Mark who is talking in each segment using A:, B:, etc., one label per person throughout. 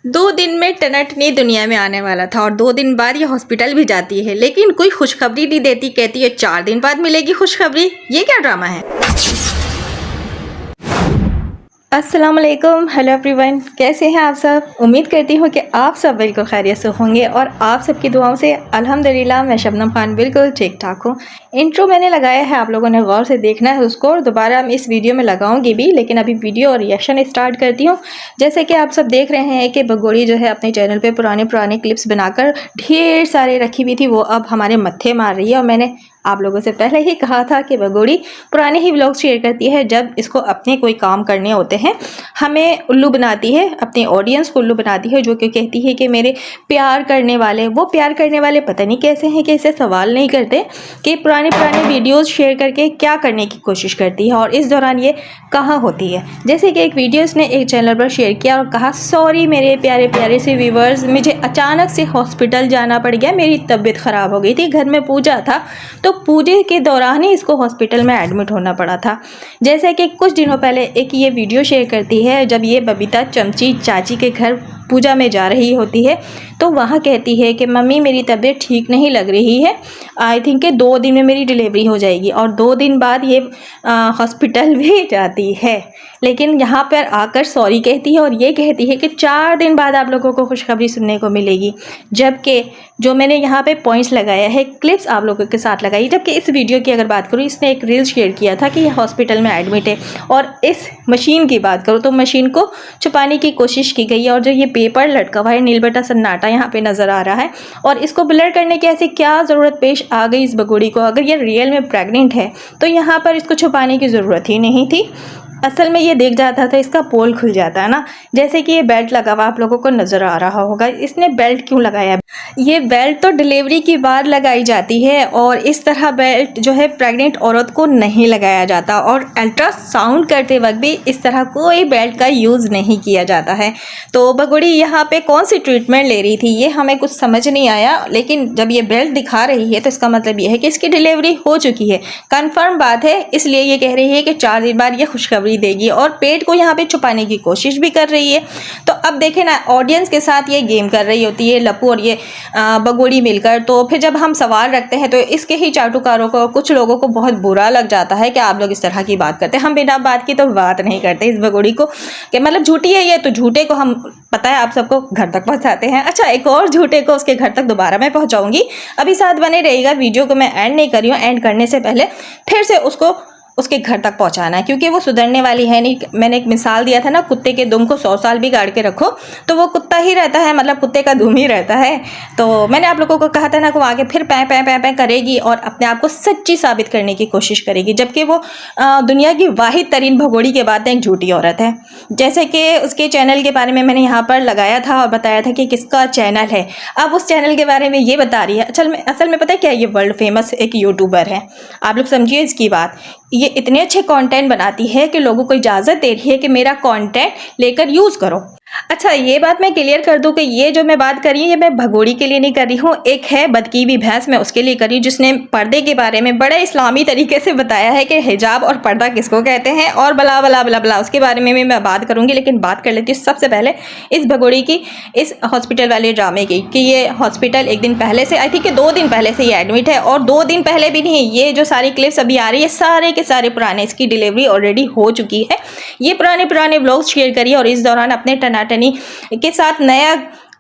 A: 2 दिन में टनाटनी दुनिया में आने वाला था और 2 दिन बाद ये हॉस्पिटल भी जाती है, लेकिन कोई खुशखबरी नहीं देती। कहती है 4 दिन बाद मिलेगी खुशखबरी। ये क्या ड्रामा है? अस्सलाम वालेकुम, हेलो एवरीवन, कैसे हैं आप सब? उम्मीद करती हूँ कि आप सब बिल्कुल खैरियत से होंगे और आप सबकी दुआओं से अल्हम्दुलिल्लाह मैं शबनम खान बिल्कुल ठीक ठाक हूँ। इंट्रो मैंने लगाया है, आप लोगों ने गौर से देखना है उसको, और दोबारा मैं इस वीडियो में लगाऊंगी भी, लेकिन अभी वीडियो और रिएक्शन स्टार्ट करती हूँ। जैसे कि आप सब देख रहे हैं कि भगोड़ी जो है अपने चैनल पर पुराने क्लिप्स बनाकर ढेर सारे रखी हुई थी, वो अब हमारे मत्थे मार रही है। और मैंने आप लोगों से पहले ही कहा था कि भगोड़ी पुराने ही व्लॉग शेयर करती है जब इसको अपने कोई काम करने होते हैं, हमें उल्लू बनाती है, अपने ऑडियंस को उल्लू बनाती है, जो कि कहती है कि मेरे प्यार करने वाले, वो प्यार करने वाले पता नहीं कैसे हैं कि इसे सवाल नहीं करते कि पुराने वीडियोस शेयर करके क्या करने की कोशिश करती है और इस दौरान ये कहाँ होती है। जैसे कि एक वीडियो इसने एक चैनल पर शेयर किया और कहा, सॉरी मेरे प्यारे प्यारे से व्यूवर्स, मुझे अचानक से हॉस्पिटल जाना पड़ गया, मेरी तबीयत ख़राब हो गई थी, घर में पूजा था, तो पूजे के दौरान ही इसको हॉस्पिटल में एडमिट होना पड़ा था। जैसे कि कुछ दिनों पहले एक ये वीडियो शेयर करती है जब ये बबीता चमची चाची के घर पूजा में जा रही होती है, तो वहाँ कहती है कि मम्मी मेरी तबीयत ठीक नहीं लग रही है, आई थिंक कि 2 दिन में मेरी डिलीवरी हो जाएगी। और 2 दिन बाद ये हॉस्पिटल भी जाती है, लेकिन यहाँ पर आकर सॉरी कहती है और ये कहती है कि 4 दिन बाद आप लोगों को खुशखबरी सुनने को मिलेगी। जबकि जो मैंने यहाँ पे पॉइंट्स लगाया है, क्लिप्स आप लोगों के साथ लगाई, जबकि इस वीडियो की अगर बात करूँ, इसने एक रील शेयर किया था कि ये हॉस्पिटल में एडमिट है, और इस मशीन की बात करूँ तो मशीन को छुपाने की कोशिश की गई है, और जो ये पेपर लटका हुआ है नील बटा सन्नाटा यहाँ पे नज़र आ रहा है, और इसको ब्लर करने की ऐसी क्या ज़रूरत पेश आ गई इस भगोड़ी को? अगर ये रियल में प्रेग्नेंट है तो यहाँ पर इसको छुपाने की ज़रूरत ही नहीं थी। असल में ये देख जाता था, इसका पोल खुल जाता है ना। जैसे कि ये बेल्ट लगा हुआ आप लोगों को नज़र आ रहा होगा, इसने बेल्ट क्यों लगाया? ये बेल्ट तो डिलीवरी के बाद लगाई जाती है, और इस तरह बेल्ट जो है प्रेग्नेंट औरत को नहीं लगाया जाता, और अल्ट्रासाउंड करते वक्त भी इस तरह कोई बेल्ट का यूज़ नहीं किया जाता है। तो भगोड़ी यहाँ पे कौन सी ट्रीटमेंट ले रही थी ये हमें कुछ समझ नहीं आया, लेकिन जब ये बेल्ट दिखा रही है तो इसका मतलब ये है कि इसकी डिलीवरी हो चुकी है, कन्फर्म बात है। इसलिए ये कह रही है कि 4 दिन बाद ये खुशखबरी देगी, और पेट को यहाँ पे छुपाने की कोशिश भी कर रही है। तो अब देखें ना, ऑडियंस के साथ ये गेम कर रही होती है लप्पू और ये भगोड़ी मिलकर। तो फिर जब हम सवाल रखते हैं तो इसके ही चाटुकारों को, कुछ लोगों को बहुत बुरा लग जाता है कि आप लोग इस तरह की बात करते हैं। हम बिना बात की तो बात नहीं करते इस भगोड़ी को, कि मतलब झूठी है ये, तो झूठे को हम पता है आप सबको घर तक पहुंचाते हैं। अच्छा, एक और झूठे को उसके घर तक दोबारा मैं पहुंचाऊंगी, अभी साथ बने रहिएगा। वीडियो को मैं एंड नहीं कर रही हूँ, एंड करने से पहले फिर से उसको उसके घर तक पहुंचाना है, क्योंकि वो सुधरने वाली है नहीं। मैंने एक मिसाल दिया था ना, कुत्ते के दुम को 100 साल भी गाड़ के रखो तो वो कुत्ता ही रहता है, मतलब कुत्ते का दुम ही रहता है। तो मैंने आप लोगों को कहा था ना कि वो आगे फिर पैं पैं पैं पैं करेगी और अपने आप को सच्ची साबित करने की कोशिश करेगी, जबकि वो दुनिया की वाहिद तरीन भगोड़ी के बाद एक झूठी औरत है। जैसे कि उसके चैनल के बारे में मैंने यहाँ पर लगाया था और बताया था कि किसका चैनल है। अब उस चैनल के बारे में ये बता रही है, असल में पता है क्या, ये वर्ल्ड फेमस एक यूट्यूबर है। आप लोग समझिए इसकी बात, ये इतने अच्छे कंटेंट बनाती है कि लोगों को इजाज़त दे रही है कि मेरा कंटेंट लेकर यूज़ करो। अच्छा, ये बात मैं क्लियर कर दूं कि ये जो मैं बात कर रही हूँ ये मैं भगोड़ी के लिए नहीं कर रही हूँ, एक है बदकीवी भैंस, मैं उसके लिए कर रही हूँ, जिसने पर्दे के बारे में बड़े इस्लामी तरीके से बताया है कि हिजाब और पर्दा किसको कहते हैं, और बला बला बला बला, उसके बारे में भी मैं बात करूँगी। लेकिन बात कर लेती हूँ सबसे पहले इस भगोड़ी की, इस हॉस्पिटल वाले ड्रामे की, कि ये हॉस्पिटल एक दिन पहले से, आई थिंक कि 2 दिन पहले से ये एडमिट है, और 2 दिन पहले भी नहीं, ये जो सारी क्लिप्स अभी आ रही है सारे के सारे पुराने, इसकी डिलीवरी ऑलरेडी हो चुकी है। ये पुराने व्लॉग्स शेयर करिए और इस दौरान अपने टनाटनी के साथ नया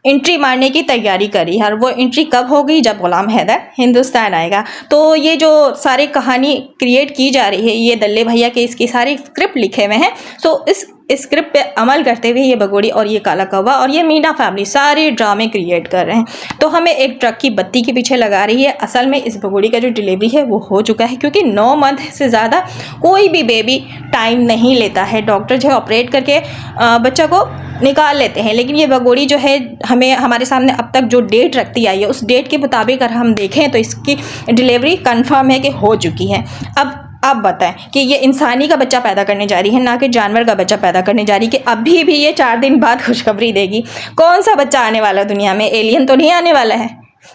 A: एंट्री मारने की तैयारी करी है, और वो एंट्री कब होगी? जब गुलाम हैदर हिंदुस्तान आएगा। तो ये जो सारी कहानी क्रिएट की जा रही है, ये दल्ले भैया के इसकी सारी स्क्रिप्ट लिखे हुए हैं, तो इस स्क्रिप्ट पे अमल करते हुए ये भगोड़ी और ये काला कौवा और ये मीना फैमिली सारे ड्रामे क्रिएट कर रहे हैं। तो हमें एक ट्रक की बत्ती के पीछे लगा रही है। असल में इस भगोड़ी का जो डिलीवरी है वो हो चुका है, क्योंकि 9 मंथ से ज़्यादा कोई भी बेबी टाइम नहीं लेता है। डॉक्टर जो है ऑपरेट करके बच्चा को निकाल लेते हैं, लेकिन ये भगोड़ी जो है हमें हमारे सामने अब तक जो डेट रखती आई है, उस डेट के मुताबिक अगर हम देखें तो इसकी डिलीवरी कंफर्म है कि हो चुकी है। अब आप बताएं कि ये इंसानी का बच्चा पैदा करने जा रही है, ना कि जानवर का बच्चा पैदा करने जा रही है, कि अभी भी ये 4 दिन बाद खुशखबरी देगी। कौन सा बच्चा आने वाला दुनिया में? एलियन तो नहीं आने वाला है,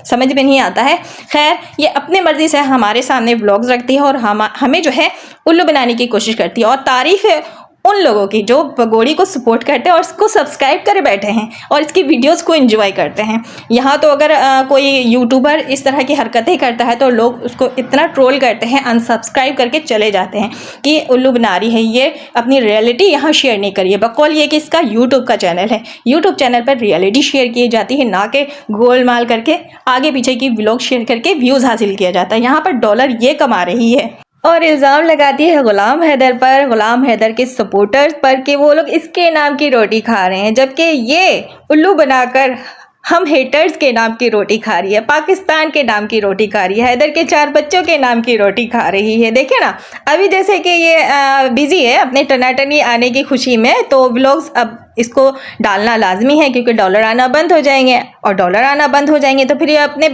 A: समझ में नहीं आता है। खैर, ये अपने मर्जी से हमारे सामने व्लॉग्स रखती है और हमें जो है उल्लू बनाने की कोशिश करती है, और तारीफ़ है उन लोगों की जो भगोड़ी को सपोर्ट करते हैं और इसको सब्सक्राइब करे बैठे हैं और इसकी वीडियोस को एंजॉय करते हैं। यहाँ तो अगर कोई यूट्यूबर इस तरह की हरकतें करता है तो लोग उसको इतना ट्रोल करते हैं, अनसब्सक्राइब करके चले जाते हैं कि उल्लू बना रही है, ये अपनी रियलिटी यहाँ शेयर नहीं करिए। बकौल ये कि इसका यूट्यूब का चैनल है, यूट्यूब चैनल पर रियलिटी शेयर की जाती है, ना कि गोलमाल करके आगे पीछे की व्लॉग शेयर करके व्यूज़ हासिल किया जाता है। यहाँ पर डॉलर ये कमा रही है और इल्ज़ाम लगाती है गुलाम हैदर पर, गुलाम हैदर के सपोर्टर्स पर कि वो लोग इसके नाम की रोटी खा रहे हैं, जबकि ये उल्लू बनाकर हम हेटर्स के नाम की रोटी खा रही है, पाकिस्तान के नाम की रोटी खा रही है, हैदर के 4 बच्चों के नाम की रोटी खा रही है। देखिए ना, अभी जैसे कि ये बिजी है अपने टनाटनी आने की खुशी में, तो व्लॉग्स अब इसको डालना लाजमी है क्योंकि डॉलर आना बंद हो जाएंगे और डॉलर आना बंद हो जाएंगे तो फिर ये अपने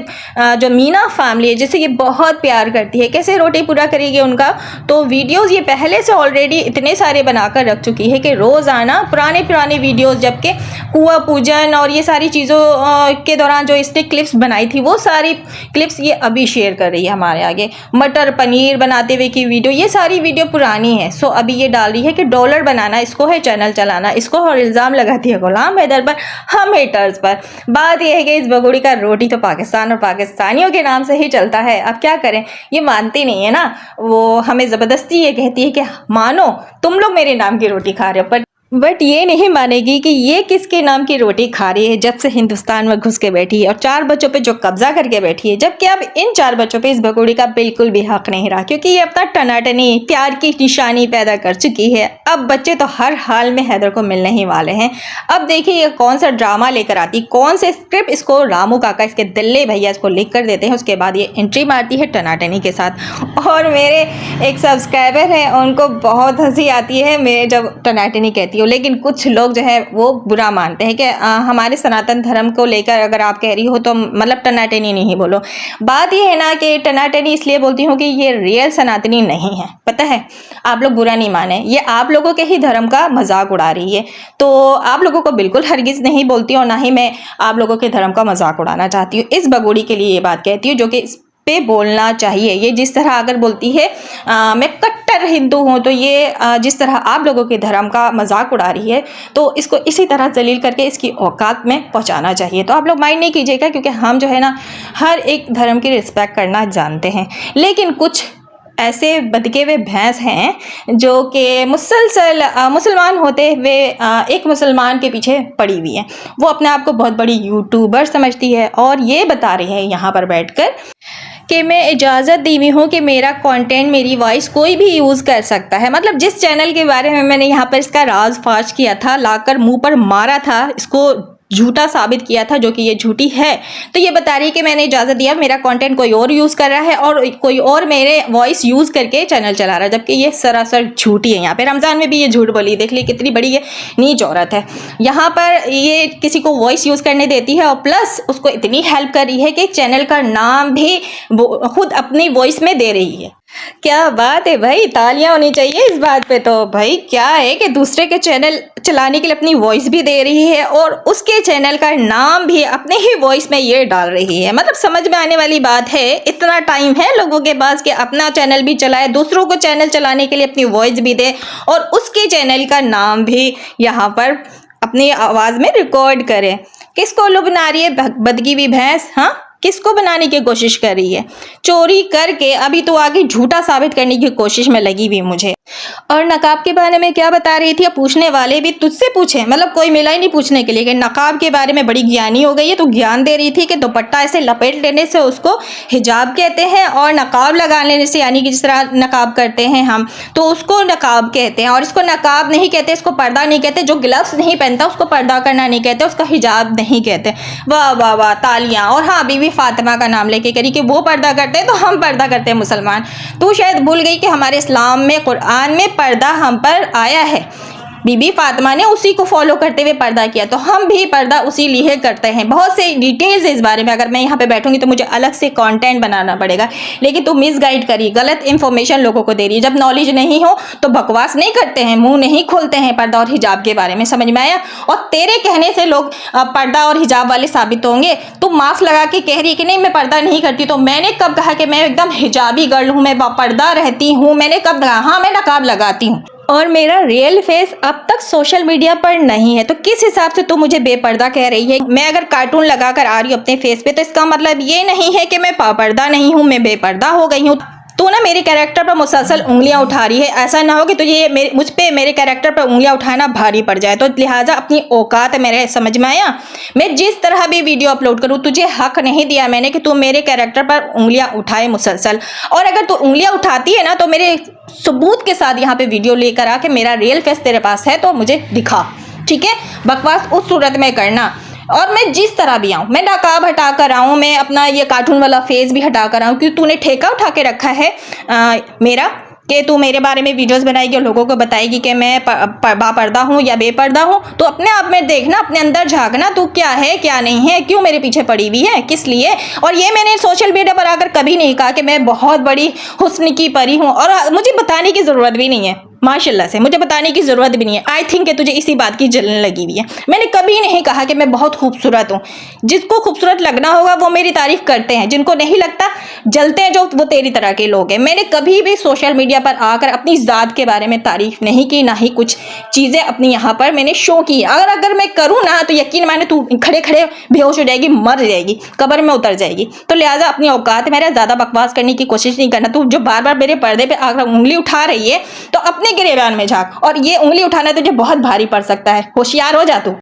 A: जो मीना फैमिली है जिसे ये बहुत प्यार करती है, कैसे रोटी पूरा करेगी उनका। तो वीडियोस ये पहले से ऑलरेडी इतने सारे बनाकर रख चुकी है कि रोज़ाना पुराने वीडियोस, जबकि कुआं पूजन और ये सारी चीज़ों के दौरान जो इसने क्लिप्स बनाई थी वो सारी क्लिप्स ये अभी शेयर कर रही है हमारे आगे। मटर पनीर बनाते हुए की वीडियो, ये सारी वीडियो पुरानी है। सो अभी ये डाल रही है कि डॉलर बनाना इसको है, चैनल चलाना इसको, और इल्ज़ाम लगाती है गुलाम हैदर पर, हम हेटर्स पर। बात यह है कि इस बगोड़ी का रोटी तो पाकिस्तान और पाकिस्तानियों के नाम से ही चलता है। अब क्या करें, ये मानती नहीं है ना, वो हमें ज़बरदस्ती ये कहती है कि मानो तुम लोग मेरे नाम की रोटी खा रहे हो, बट ये नहीं मानेगी कि ये किसके नाम की रोटी खा रही है जब से हिंदुस्तान में घुस के बैठी है और 4 बच्चों पे जो कब्जा करके बैठी है। जबकि अब इन 4 बच्चों पे इस बगोड़ी का बिल्कुल भी हक नहीं रहा क्योंकि ये अपना टनाटनी प्यार की निशानी पैदा कर चुकी है। अब बच्चे तो हर हाल में हैदर को मिलने ही वाले हैं। अब देखिए ये कौन सा ड्रामा लेकर आती, कौन से स्क्रिप्ट इसको रामू काका इसके दिल्ले भैया इसको लिख कर देते हैं, उसके बाद ये एंट्री मारती है टनाटनी के साथ। और मेरे एक सब्सक्राइबर हैं, उनको बहुत हंसी आती है मैं जब टनाटनी कहती हूँ, लेकिन कुछ लोग जो है वो बुरा मानते हैं कि हमारे सनातन धर्म को लेकर अगर आप कह रही हो तो मतलब टनाटनी नहीं बोलो। बात ये है ना कि टनाटनी इसलिए बोलती हूँ कि ये रियल सनातनी नहीं है, पता है, आप लोग बुरा नहीं माने, ये आप लोगों के ही धर्म का मजाक उड़ा रही है। तो आप लोगों को बिल्कुल हरगिज़ नहीं बोलती और ना ही मैं आप लोगों के धर्म का मजाक उड़ाना चाहती हूँ। इस बगोड़ी के लिए ये बात कहती हूँ जो कि पे बोलना चाहिए। ये जिस तरह अगर बोलती है मैं कट्टर हिंदू हूँ, तो ये जिस तरह आप लोगों के धर्म का मजाक उड़ा रही है तो इसको इसी तरह जलील करके इसकी औकात में पहुँचाना चाहिए। तो आप लोग माइंड नहीं कीजिएगा क्योंकि हम जो है ना हर एक धर्म की रिस्पेक्ट करना जानते हैं, लेकिन कुछ ऐसे बदके हुए भैंस हैं जो कि मुसलसल मुसलमान होते हुए एक मुसलमान के पीछे पड़ी हुई है। वो अपने आप को बहुत बड़ी यूट्यूबर समझती है और ये बता रही है यहाँ पर बैठकर कि मैं इजाज़त दी हुई हूँ कि मेरा कंटेंट, मेरी वॉइस कोई भी यूज़ कर सकता है। मतलब जिस चैनल के बारे में मैंने यहाँ पर इसका राज फाश किया था, लाकर मुंह पर मारा था, इसको झूठा साबित किया था जो कि ये झूठी है, तो ये बता रही है कि मैंने इजाज़त दिया, मेरा कंटेंट कोई और यूज़ कर रहा है और कोई और मेरे वॉइस यूज़ करके चैनल चला रहा है, जबकि ये सरासर झूठी है। यहाँ पे रमज़ान में भी ये झूठ बोली, देख ली कितनी बड़ी ये नीच औरत है। यहाँ पर ये किसी को वॉइस यूज़ करने देती है और प्लस उसको इतनी हेल्प कर रही है कि चैनल का नाम भी खुद अपनी वॉइस में दे रही है। क्या बात है भाई, तालियां होनी चाहिए इस बात पे। तो भाई क्या है कि दूसरे के चैनल चलाने के लिए अपनी वॉइस भी दे रही है और उसके चैनल का नाम भी अपने ही वॉइस में ये डाल रही है। मतलब समझ में आने वाली बात है, इतना टाइम है लोगों के पास कि अपना चैनल भी चलाए, दूसरों को चैनल चलाने के लिए अपनी वॉइस भी दे और उसके चैनल का नाम भी यहाँ पर अपनी आवाज़ में रिकॉर्ड करे। किसको लोग बना रही है, बदगी हुई भैंस, हाँ किसको बनाने की कोशिश कर रही है, चोरी करके अभी तो आगे झूठा साबित करने की कोशिश में लगी हुई मुझे। और नकाब के बारे में क्या बता रही थी, पूछने वाले भी तुझसे पूछे, मतलब कोई मिला ही नहीं पूछने के लिए कि नकाब के बारे में बड़ी ज्ञानी हो गई है। तो ज्ञान दे रही थी कि दुपट्टा ऐसे लपेट लेने से उसको हिजाब कहते हैं और नकाब लगा लेने से, यानी कि जिस तरह नकाब करते हैं हम, तो उसको नकाब कहते हैं। और इसको नकाब नहीं कहते, इसको पर्दा नहीं कहते, जो ग्लव्स नहीं पहनता उसको पर्दा करना नहीं कहते, उसका हिजाब नहीं कहते। वाह वाह वाह, तालियां। और हाँ, बीबी फातिमा का नाम लेके करी कि वो पर्दा करते हैं तो हम पर्दा करते हैं मुसलमान। तो शायद भूल गई कि हमारे इस्लाम में, कुरान में पर्दा हम पर आया है, बीबी फातिमा ने उसी को फॉलो करते हुए पर्दा किया, तो हम भी पर्दा उसी लिए करते हैं। बहुत से डिटेल्स इस बारे में अगर मैं यहाँ पे बैठूंगी तो मुझे अलग से कंटेंट बनाना पड़ेगा, लेकिन तू मिसगाइड करी, गलत इंफॉर्मेशन लोगों को दे रही है। जब नॉलेज नहीं हो तो बकवास नहीं करते हैं, मुंह नहीं खोलते हैं पर्दा और हिजाब के बारे में, समझ में आया। और तेरे कहने से लोग पर्दा और हिजाब वाले साबित होंगे। तू मास्क लगा के कह रही है कि नहीं मैं पर्दा नहीं करती, तो मैंने कब कहा कि मैं एकदम हिजाबी गर्ल हूँ, मैं पर्दा रहती हूँ? मैंने कब कहा? हाँ मैं नकाब लगाती हूँ। और मेरा रियल फेस अब तक सोशल मीडिया पर नहीं है, तो किस हिसाब से तू मुझे बेपर्दा कह रही है? मैं अगर कार्टून लगा कर आ रही हूँ अपने फेस पे तो इसका मतलब ये नहीं है कि मैं पापर्दा नहीं हूँ, मैं बेपर्दा हो गई हूँ। तू ना मेरे कैरेक्टर पर मुसलसल उंगलियां उठा रही है, ऐसा ना हो कि तुझे मुझ पे मेरे कैरेक्टर पर उंगलियां उठाना भारी पड़ जाए। तो लिहाजा अपनी औकात मेरे समझ में आया। मैं जिस तरह भी वीडियो अपलोड करूँ, तुझे हक नहीं दिया मैंने कि तू मेरे कैरेक्टर पर उंगलियां उठाए मुसलसल। और अगर तू उंगलियां उठाती है ना तो मेरे सबूत के साथ यहाँ पे वीडियो लेकर आके मेरा रियल फेस तेरे पास है तो मुझे दिखा, ठीक है? बकवास उस सूरत में करना। और मैं जिस तरह भी आऊँ, मैं नकाब हटा कर आऊँ, मैं अपना ये कार्टून वाला फेस भी हटा कर आऊँ, क्योंकि तूने ठेका उठा के रखा है मेरा कि तू मेरे बारे में वीडियोस बनाएगी और लोगों को बताएगी कि मैं बापर्दा हूँ या बेपर्दा हूँ। तो अपने आप में देखना, अपने अंदर झांकना, तू क्या है क्या नहीं है, क्यों मेरे पीछे पड़ी हुई है, किस लिए? और ये मैंने सोशल मीडिया पर आकर कभी नहीं कहा कि मैं बहुत बड़ी हुस्न की परी हूँ, और मुझे बताने की ज़रूरत भी नहीं है। माशाल्लाह से मुझे बताने की ज़रूरत भी नहीं है। आई थिंक कि तुझे इसी बात की जलन लगी हुई है। मैंने कभी नहीं कहा कि मैं बहुत खूबसूरत हूँ। जिसको खूबसूरत लगना होगा वो मेरी तारीफ करते हैं, जिनको नहीं लगता जलते हैं जो, वो तेरी तरह के लोग हैं। मैंने कभी भी सोशल मीडिया पर आकर अपनी ज़ात के बारे में तारीफ नहीं की, ना ही कुछ चीज़ें अपनी यहाँ पर मैंने शो की। अगर मैं करूँ ना तो यकीन माने तू खड़े खड़े बेहोश हो जाएगी, मर जाएगी, कब्र में उतर जाएगी। तो लिहाजा अपनी औकात मेरा ज़्यादा बकवास करने की कोशिश नहीं करना। तू जो बार बार मेरे पर्दे पे आकर उंगली उठा रही है तो अपने गिरेबान में झांक, और ये उंगली उठाना तुझे बहुत भारी पड़ सकता है। होशियार हो जा तू।